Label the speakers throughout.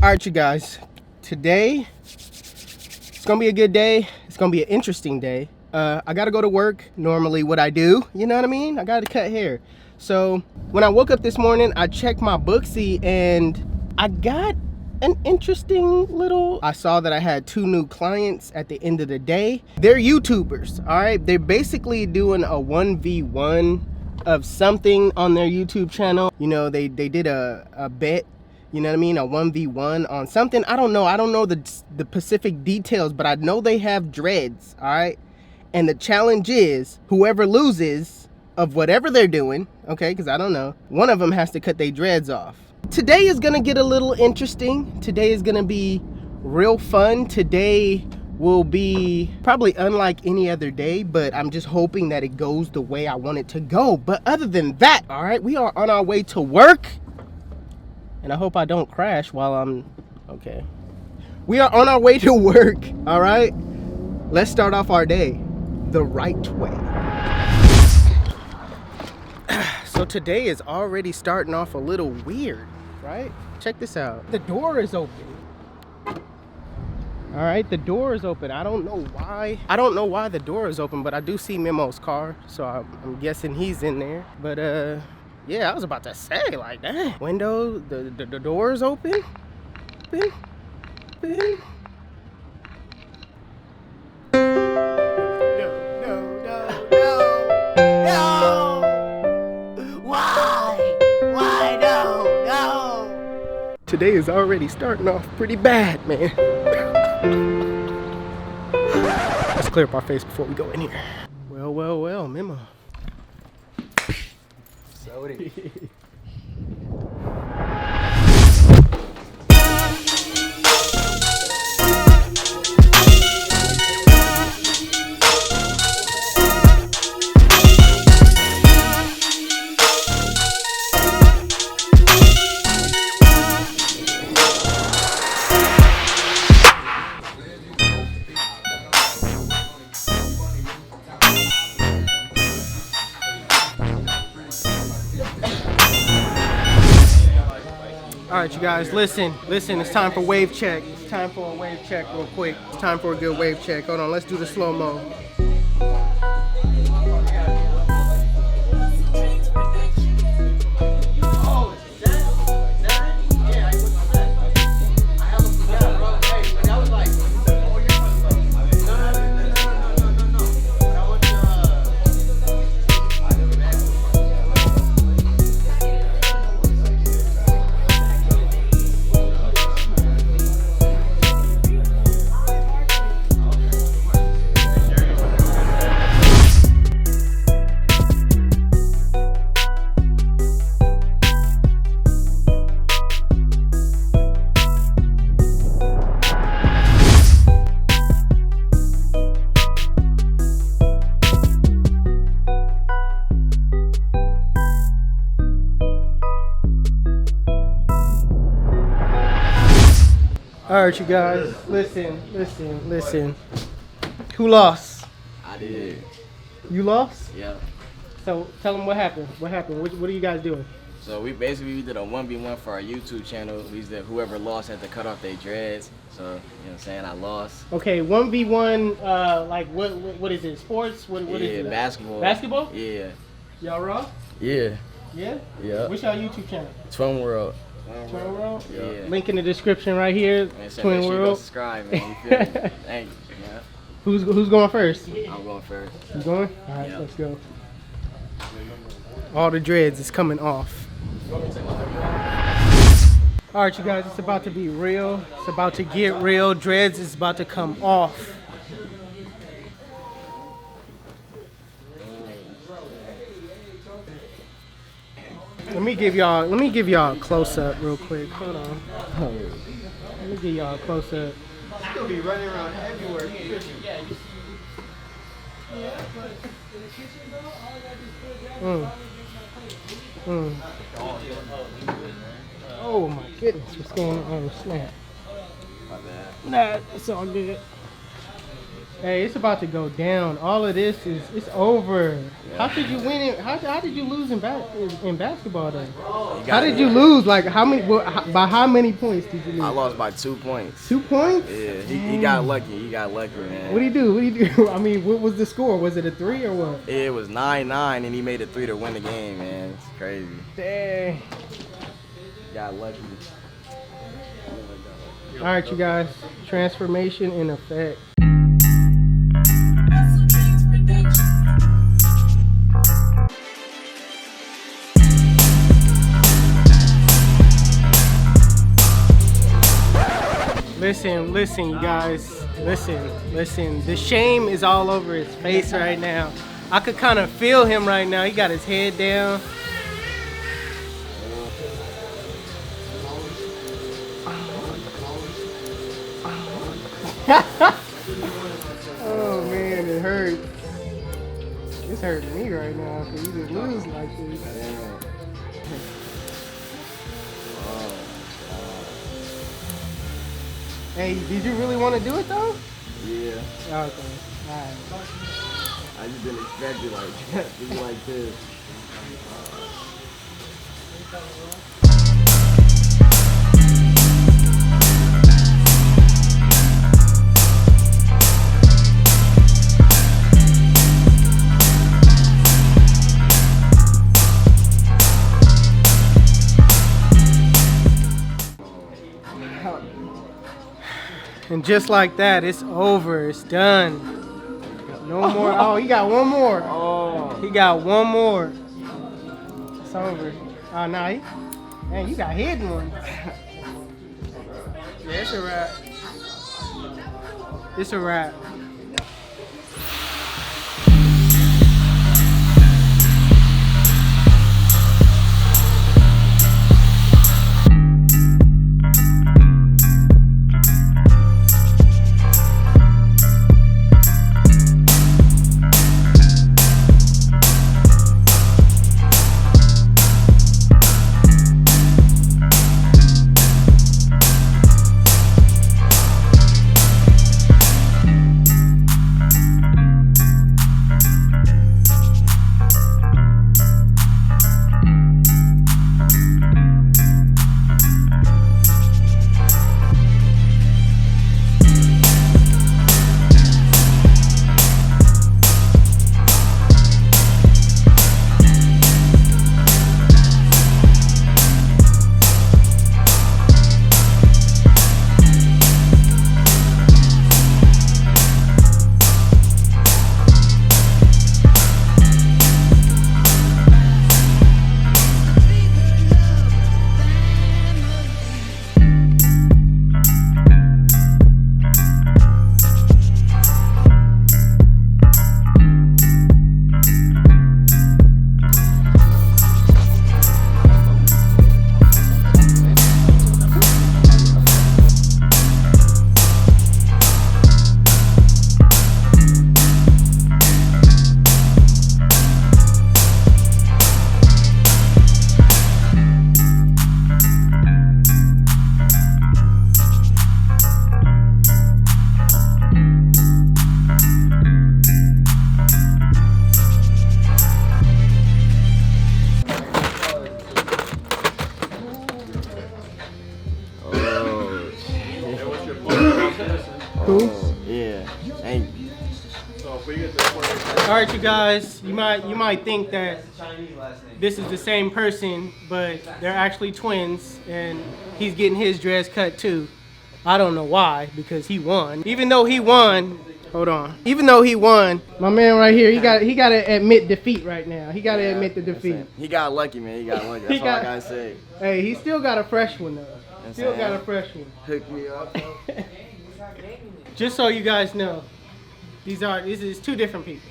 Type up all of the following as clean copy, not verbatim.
Speaker 1: All right, you guys, today it's gonna be a good day. It's gonna be an interesting day. I gotta go to work. Normally what I do, you know what I mean? I gotta cut hair. So when I woke up this morning, I checked my Booksy and I got an interesting little, I saw that I had 2 new clients at the end of the day. They're YouTubers, all right? They're basically doing a 1v1 of something on their YouTube channel. You know, they did a bet, you know what I mean, a 1v1 on something. I don't know the specific details, but I know they have dreads, all right? And the challenge is whoever loses of whatever they're doing, okay, because I don't know, one of them has to cut their dreads off. Today is gonna get a little interesting. Today is gonna be real fun. Today will be probably unlike any other day, but I'm just hoping that it goes the way I want it to go. But other than that, all right, we are on our way to work. And I hope I don't crash while I'm, okay. We are on our way to work, all right? Let's start off our day the right way. So today is already starting off a little weird, right? Check this out. The door is open. All right, the door is open. I don't know why. I don't know why the door is open, but I do see Memo's car, so I'm guessing he's in there. But yeah, I was about to say, like, that window, the door is open. Open. Today is already starting off pretty bad, man. Let's clear up our face before we go in here. Well, Memo. So it is. All right, you guys, listen, it's time for wave check. It's time for a wave check real quick. It's time for a good wave check. Hold on, let's do the slow-mo. All right, you guys, listen. Who lost?
Speaker 2: I did.
Speaker 1: You lost?
Speaker 2: Yeah.
Speaker 1: So tell them what happened. What are you guys doing?
Speaker 2: So we did a 1v1 for our YouTube channel. Whoever lost had to cut off their dreads. So, you know what I'm saying, I lost.
Speaker 1: Okay, 1v1, like what is it, sports? What is it?
Speaker 2: Basketball.
Speaker 1: Basketball?
Speaker 2: Yeah.
Speaker 1: Y'all raw?
Speaker 2: Yeah.
Speaker 1: Yeah?
Speaker 2: Yeah.
Speaker 1: What's y'all YouTube channel?
Speaker 2: TwinWrld.
Speaker 1: TwinWrld?
Speaker 2: Yeah.
Speaker 1: Link in the description right here.
Speaker 2: Man, so make sure you go subscribe, man. You feel me? Thank you. Yeah.
Speaker 1: Who's going first?
Speaker 2: I'm going first.
Speaker 1: You going? All right,
Speaker 2: Yeah.
Speaker 1: Let's go. All the dreads is coming off. All right, you guys, it's about to be real. It's about to get real. Dreads is about to come off. Let me give y'all a close up real quick. Hold on. Let me give y'all a close up. It's gonna be running around everywhere. Oh my goodness, what's going on? Snap.
Speaker 2: My bad.
Speaker 1: Nah, it's all good. Hey, it's about to go down. All of this it's over.
Speaker 2: Yeah.
Speaker 1: How did you win it? How did you lose in basketball then?
Speaker 2: How
Speaker 1: did you lose? Like how many? By how many points did you lose?
Speaker 2: I lost by 2 points.
Speaker 1: 2 points?
Speaker 2: Yeah, he got lucky. He got lucky, man.
Speaker 1: What did he do? What did he do? I mean, what was the score? Was it a 3 or what?
Speaker 2: It was 9-9, and he made a 3 to win the game, man. It's crazy.
Speaker 1: Dang.
Speaker 2: Got lucky.
Speaker 1: All right, you guys. Transformation in effect. Listen, you guys. Listen. The shame is all over his face right now. I could kind of feel him right now. He got his head down. Oh man, it hurts. It's hurting me right now because you just lose like this. Hey, did you really want to do it though?
Speaker 2: Yeah.
Speaker 1: Okay. Alright.
Speaker 2: I just didn't expect it like that. To be like this.
Speaker 1: And just like that, it's over. It's done. No more. Oh, he got one more.
Speaker 2: Oh.
Speaker 1: He got one more. It's over. Oh, no. Man, you got hidden ones. Yeah, it's a wrap. It's a wrap. Cool?
Speaker 2: Yeah. Thank you.
Speaker 1: All right, you guys. You might think that this is the same person, but they're actually twins, and he's getting his dress cut too. I don't know why, because he won. Even though he won, hold on. Even though he won, my man right here, he got to admit defeat right now. He got to admit the defeat.
Speaker 2: He got lucky, man. He got lucky. That's all I gotta say.
Speaker 1: Hey, he still got a fresh one though. Still got a fresh one.
Speaker 2: Hook me up.
Speaker 1: Just so you guys know, this is two different people.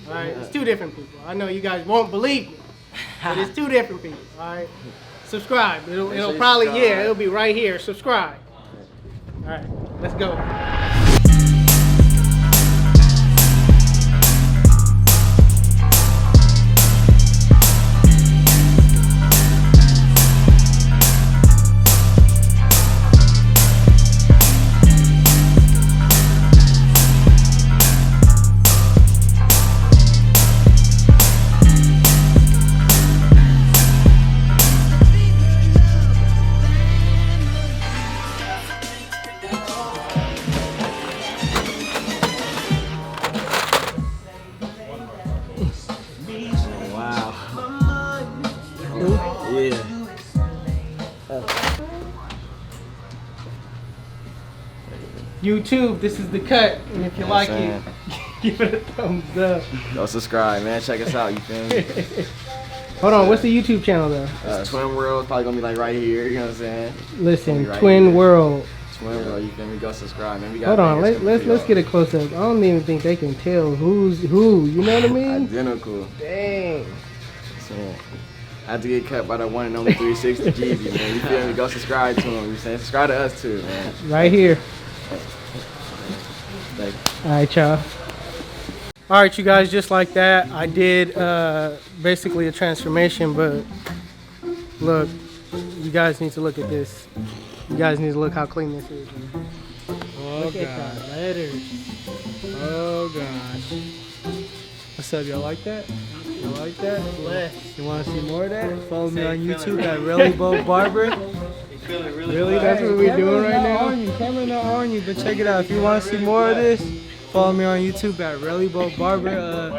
Speaker 1: All right, it's two different people. I know you guys won't believe me, but it's two different people. All right, subscribe. It'll probably it'll be right here. Subscribe. All right, let's go. YouTube, this is the cut. And if you
Speaker 2: Yeah,
Speaker 1: like
Speaker 2: saying.
Speaker 1: it, give it a thumbs up.
Speaker 2: Go subscribe, man. Check us out. You feel me?
Speaker 1: Hold on, what's the YouTube channel though?
Speaker 2: TwinWrld probably gonna be like right here. You know what I'm saying?
Speaker 1: Listen,
Speaker 2: Right
Speaker 1: TwinWrld.
Speaker 2: TwinWrld, you feel me? Go subscribe, man. We got
Speaker 1: Hold on,
Speaker 2: bangers coming for
Speaker 1: let's
Speaker 2: y'all.
Speaker 1: get a close up. I don't even think they can tell who's who. You know what I mean?
Speaker 2: Identical.
Speaker 1: Dang.
Speaker 2: So, I had to get cut by the one and only 360 Jeezy, man. You feel me? Go subscribe to him. You saying? Subscribe to us too, man.
Speaker 1: Right here.
Speaker 2: Thank you.
Speaker 1: All right, y'all. All right, you guys, just like that, I did basically a transformation, but look, you guys need to look at this. You guys need to look how clean this is.
Speaker 3: Oh,
Speaker 1: Look
Speaker 3: God.
Speaker 1: at the letters.
Speaker 3: Oh, gosh. What's up? Y'all like that? You like that?
Speaker 1: Bless.
Speaker 3: You want to see more of that? Follow me on YouTube at Really Bo Barber.
Speaker 1: Really? That's what we're doing right now?
Speaker 3: Camera not on you, but check it out. If you want to see more of this, follow me on YouTube at Really Bo Barber.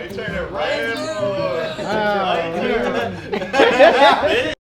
Speaker 1: Wow.